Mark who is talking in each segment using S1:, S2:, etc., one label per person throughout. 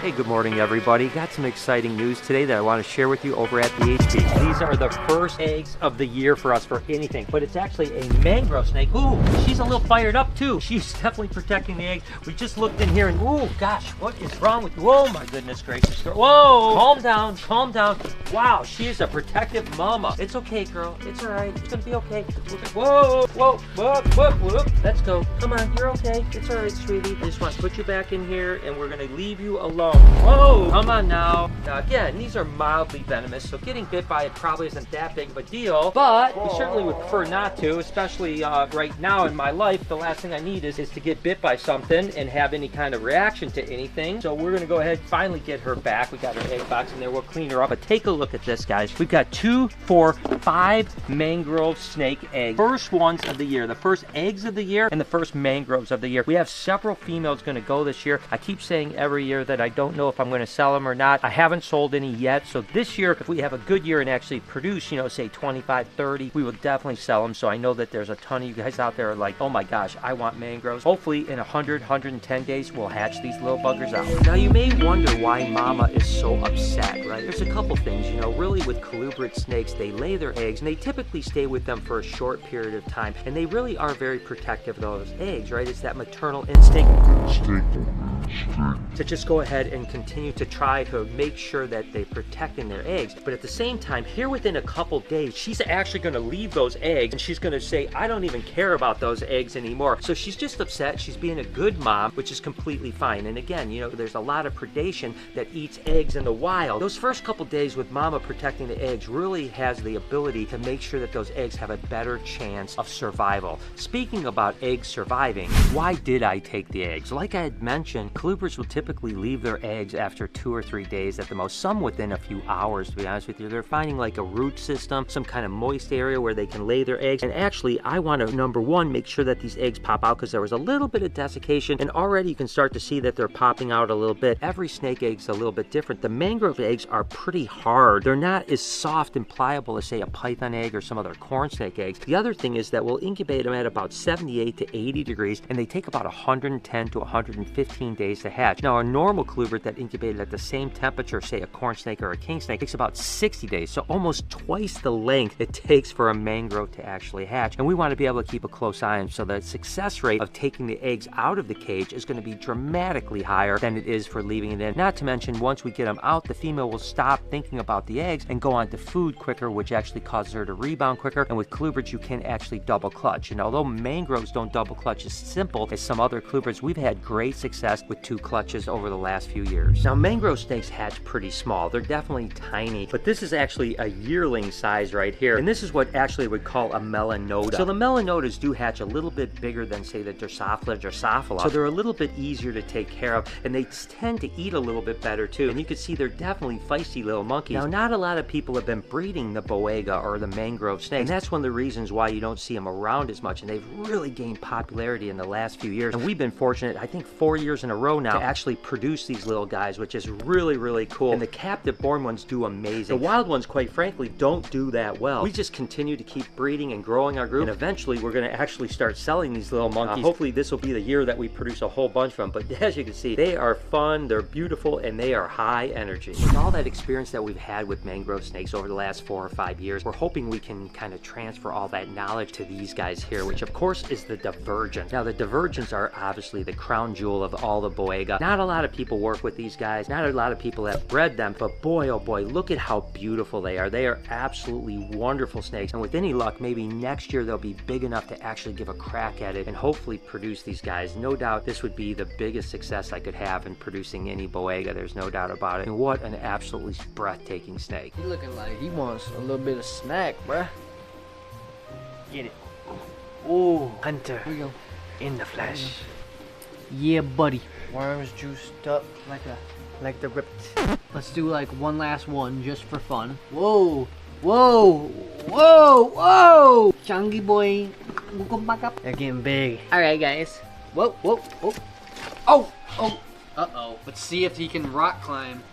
S1: Hey, good morning, everybody. Got some exciting news today that I want to share with you over at the HP. These are the first eggs of the year for us for anything, but it's actually a mangrove snake. Ooh, she's a little fired up too. She's definitely protecting the eggs. We just looked in here and, ooh, gosh, what is wrong with you? Oh, my goodness gracious. Whoa, calm down, calm down. Wow, she is a protective mama. It's okay, girl. It's all right. It's going to be okay. Whoa, whoa, whoa, whoa, whoa. Let's go. Come on, you're okay. It's all right, sweetie. I just want to put you back in here, and we're going to leave you alone. Whoa, come on now. Now again, these are mildly venomous, so getting bit by it probably isn't that big of a deal, but we certainly would prefer not to, especially right now in my life. The last thing I need is to get bit by something and have any kind of reaction to anything. So we're gonna go ahead and finally get her back. We got her egg box in there, we'll clean her up. But take a look at this, guys. We've got 2, 4, 5 mangrove snake eggs. First ones of the year, the first eggs of the year and the first mangroves of the year. We have several females gonna go this year. I keep saying every year that I don't know if I'm going to sell them or not. I haven't sold any yet, so this year, if we have a good year and actually produce, you know, say 25, 30, we will definitely sell them. So I know that there's a ton of you guys out there like, oh my gosh, I want mangroves. Hopefully in 100, 110 days, we'll hatch these little buggers out. Now you may wonder why Mama is so upset, right? There's a couple things, you know, really with colubrid snakes, they lay their eggs and they typically stay with them for a short period of time, and they really are very protective of those eggs, right? It's that maternal instinct to just go ahead and continue to try to make sure that they're protecting their eggs. But at the same time, here within a couple days, she's actually going to leave those eggs and she's going to say, I don't even care about those eggs anymore. So she's just upset. She's being a good mom, which is completely fine. And again, you know, there's a lot of predation that eats eggs in the wild. Those first couple days with Mama protecting the eggs really has the ability to make sure that those eggs have a better chance of survival. Speaking about eggs surviving, why did I take the eggs? Like I had mentioned, colubrids will typically leave their eggs after 2 or 3 days at the most, some within a few hours, to be honest with you. They're finding like a root system, some kind of moist area where they can lay their eggs. And actually, I want to, number one, make sure that these eggs pop out, because there was a little bit of desiccation, and already you can start to see that they're popping out a little bit. Every snake egg's a little bit different. The mangrove eggs are pretty hard. They're not as soft and pliable as, say, a python egg or some other corn snake eggs. The other thing is that we'll incubate them at about 78 to 80 degrees, and they take about 110 to 115 days to hatch. Now, a normal colubrid that incubated at the same temperature, say a corn snake or a king snake, takes about 60 days, so almost twice the length it takes for a mangrove to actually hatch. And we want to be able to keep a close eye on them, so the success rate of taking the eggs out of the cage is going to be dramatically higher than it is for leaving it in. Not to mention, once we get them out, the female will stop thinking about the eggs and go on to food quicker, which actually causes her to rebound quicker. And with colubrids, you can actually double clutch. And although mangroves don't double clutch as simple as some other colubrids, we've had great success with 2 clutches over the last few years. Now, mangrove snakes hatch pretty small. They're definitely tiny, but this is actually a yearling size right here. And this is what actually would call a melanota. So the melanotas do hatch a little bit bigger than, say, the Drosophila Drosophila. So they're a little bit easier to take care of, and they tend to eat a little bit better too. And you can see they're definitely feisty little monkeys. Now, not a lot of people have been breeding the boega or the mangrove snake, and that's one of the reasons why you don't see them around as much. And they've really gained popularity in the last few years. And we've been fortunate, I think 4 years in a row now, to actually produce these little guys, which is really, really cool. And the captive born ones do amazing. The wild ones, quite frankly, don't do that well. We just continue to keep breeding and growing our group, and eventually we're going to actually start selling these little monkeys. Hopefully this will be the year that we produce a whole bunch of them. But as you can see, they are fun, they're beautiful, and they are high energy. With all that experience that we've had with mangrove snakes over the last 4 or 5 years, we're hoping we can kind of transfer all that knowledge to these guys here, which of course is the divergent. Now, the divergents are obviously the crown jewel of all the boega. Not a lot of people work with these guys, not a lot of people have bred them, but boy, oh boy, look at how beautiful they are. They are absolutely wonderful snakes, and with any luck, maybe next year they'll be big enough to actually give a crack at it and hopefully produce these guys. No doubt this would be the biggest success I could have in producing any boega, there's no doubt about it. And what an absolutely breathtaking snake.
S2: He looking like he wants a little bit of snack, bruh.
S1: Get it. Ooh, Hunter.
S2: Here we go.
S1: In the flesh.
S2: Yeah, buddy.
S1: Worms juiced up
S2: Like the ripped. Let's do like one last one just for fun. Whoa, whoa, whoa, whoa! Changi boy. They're getting big. Alright, guys. Whoa, whoa, whoa. Oh, oh. Uh-oh. Let's see if he can rock climb.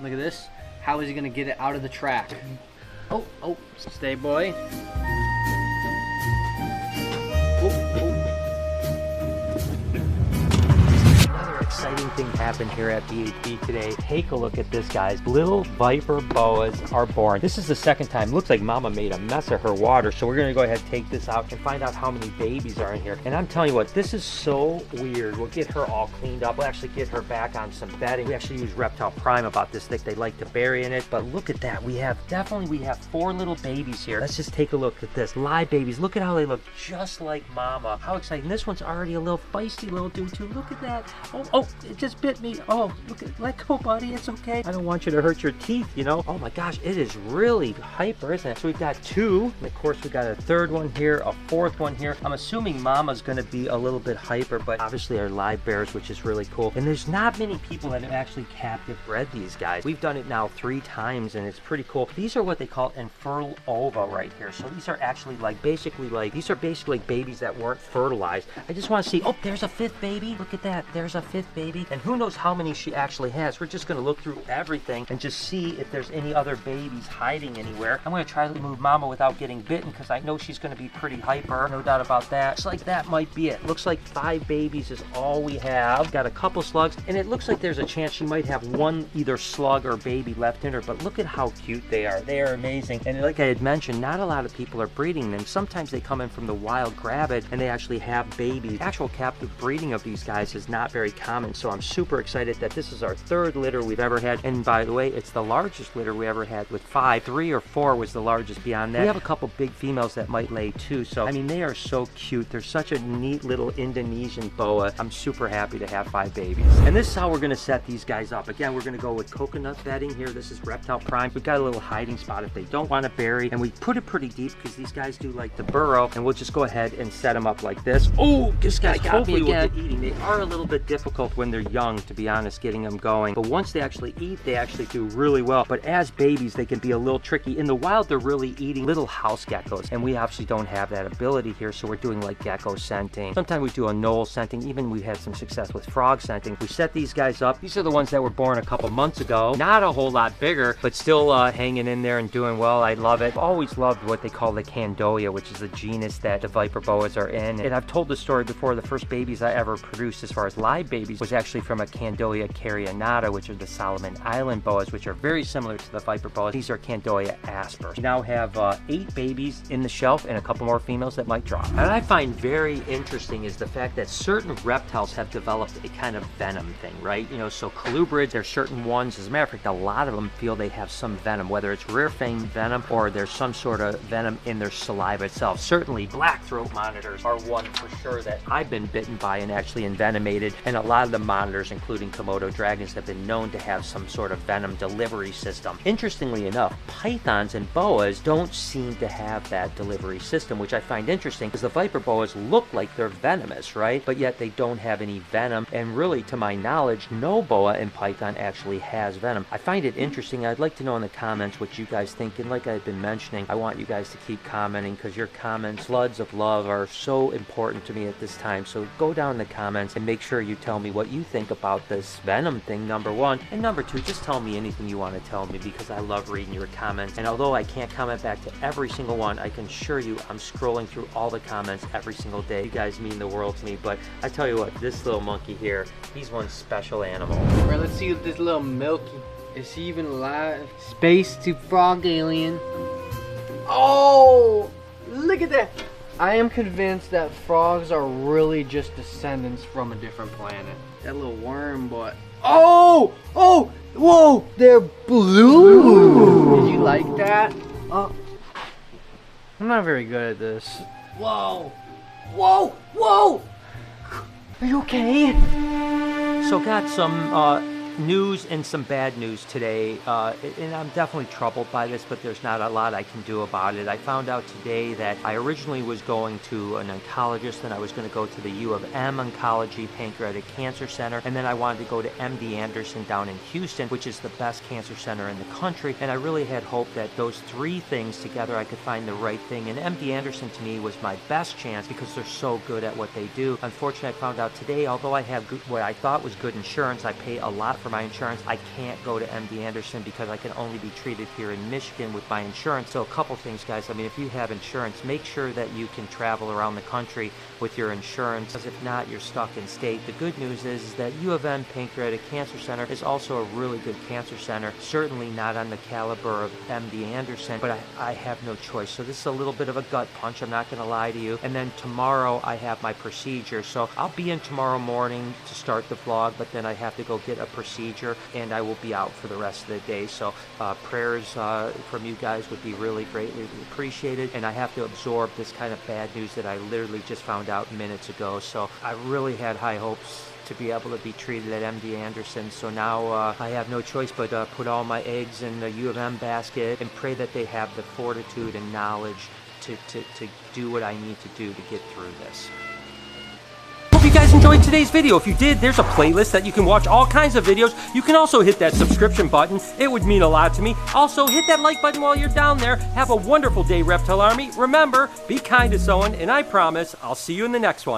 S2: Look at this. How is he gonna get it out of the track? Oh, oh. Stay, boy. Oh, oh.
S1: exciting thing happened here at BHP today. Take a look at this, guys. Little Viper boas are born. This is the second time. Looks like Mama made a mess of her water, so we're gonna go ahead and take this out and find out how many babies are in here. And I'm telling you what, this is so weird. We'll get her all cleaned up. We'll actually get her back on some bedding. We actually use Reptile Prime about this thick. They like to bury in it, but look at that. We have 4 little babies here. Let's just take a look at this. Live babies. Look at how they look, just like Mama. How exciting. This one's already a little feisty little dude too. Look at that. Oh, it just bit me. Oh, look at, let go, buddy. It's okay. I don't want you to hurt your teeth, you know? Oh my gosh, it is really hyper, isn't it? So we've got 2, and of course we got a 3rd one here, a 4th one here. I'm assuming Mama's gonna be a little bit hyper, but obviously our live bears, which is really cool. And there's not many people that have actually captive bred these guys. We've done it now 3 times, and it's pretty cool. These are what they call infertile ova right here. So these are actually basically babies that weren't fertilized. I just want to see, oh, there's a 5th baby. Look at that. There's a 5th baby. And who knows how many she actually has. We're just going to look through everything and just see if there's any other babies hiding anywhere. I'm going to try to move Mama without getting bitten because I know she's going to be pretty hyper. No doubt about that. Looks like that might be it. Looks like 5 babies is all we have. Got a couple slugs, and it looks like there's a chance she might have one either slug or baby left in her, but look at how cute they are. They are amazing. And like I had mentioned, not a lot of people are breeding them. Sometimes they come in from the wild, grab it, and they actually have babies. Actual captive breeding of these guys is not very common, so I'm super excited that this is our 3rd litter we've ever had. And by the way, it's the largest litter we ever had with 5. 3 or 4 was the largest beyond that. We have a couple big females that might lay too, so I mean, they are so cute. They're such a neat little Indonesian boa. I'm super happy to have 5 babies. And this is how we're gonna set these guys up. Again, we're gonna go with coconut bedding here. This is Reptile Prime. We've got a little hiding spot if they don't want to bury, and we put it pretty deep because these guys do like to burrow, and we'll just go ahead and set them up like this. Oh, this guy got me again. We'll get eating. They are a little bit difficult when they're young, to be honest, getting them going, but once they actually eat, they actually do really well. But as babies, they can be a little tricky. In the wild, they're really eating little house geckos, and we obviously don't have that ability here, so we're doing like gecko scenting. Sometimes we do a knoll scenting. Even we've had some success with frog scenting. We set these guys up. These are the ones that were born a couple months ago. Not a whole lot bigger, but still hanging in there and doing well. I love it. I've always loved what they call the Candoia, which is the genus that the Viper boas are in. And I've told the story before. The first babies I ever produced as far as live babies was actually from a Candoia carionata, which are the Solomon Island boas, which are very similar to the Viper boas. These are Candoia asper. We now have 8 babies in the shelf and a couple more females that might drop. And I find very interesting is the fact that certain reptiles have developed a kind of venom thing, right? You know, so colubrids, there's certain ones, as a matter of fact, a lot of them feel they have some venom, whether it's rear fang venom or there's some sort of venom in their saliva itself. Certainly black throat monitors are one for sure that I've been bitten by and actually envenomated, and a lot of the monitors, including Komodo dragons, have been known to have some sort of venom delivery system. Interestingly enough, pythons and boas don't seem to have that delivery system, which I find interesting because the Viper boas look like they're venomous, right? But yet they don't have any venom, and really, to my knowledge, no boa and python actually has venom. I find it interesting. I'd like to know in the comments what you guys think, and like I've been mentioning, I want you guys to keep commenting because your comments, floods of love, are so important to me at this time. So go down in the comments and make sure you tell me what you think about this venom thing, number 1, and number 2, just tell me anything you want to tell me because I love reading your comments. And although I can't comment back to every single one, I can assure you I'm scrolling through all the comments every single day. You guys mean the world to me. But I tell you what, this little monkey here, he's one special animal.
S2: All right, let's see if this little Milky is he even alive. Space to frog alien. Oh, look at that. I am convinced that frogs are really just descendants from a different planet. That little worm, but oh, whoa, they're blue. Did you like that? I'm not very good at this. Whoa. Are you okay?
S1: So got some news and some bad news today, and I'm definitely troubled by this, but there's not a lot I can do about it. I found out today that I originally was going to an oncologist, and I was going to go to the U of M Oncology Pancreatic Cancer Center, and then I wanted to go to MD Anderson down in Houston, which is the best cancer center in the country, and I really had hoped that those 3 things together I could find the right thing, and MD Anderson to me was my best chance because they're so good at what they do. Unfortunately, I found out today, although I have what I thought was good insurance, I pay a lot for my insurance, I can't go to MD Anderson because I can only be treated here in Michigan with my insurance. So a couple things, guys. I mean, if you have insurance, make sure that you can travel around the country with your insurance, because if not, you're stuck in state. The good news is that U of M Pancreatic Cancer Center is also a really good cancer center. Certainly not on the caliber of MD Anderson, but I have no choice. So this is a little bit of a gut punch, I'm not going to lie to you. And then tomorrow I have my procedure. So I'll be in tomorrow morning to start the vlog, but then I have to go get a procedure and I will be out for the rest of the day. So prayers from you guys would be really greatly appreciated. And I have to absorb this kind of bad news that I literally just found out minutes ago. So I really had high hopes to be able to be treated at MD Anderson. So now I have no choice but put all my eggs in the U of M basket and pray that they have the fortitude and knowledge to do what I need to do to get through this. Hope you guys enjoyed today's video. If you did, there's a playlist that you can watch all kinds of videos. You can also hit that subscription button. It would mean a lot to me. Also, hit that like button while you're down there. Have a wonderful day, Reptile Army. Remember, be kind to someone, and I promise I'll see you in the next one.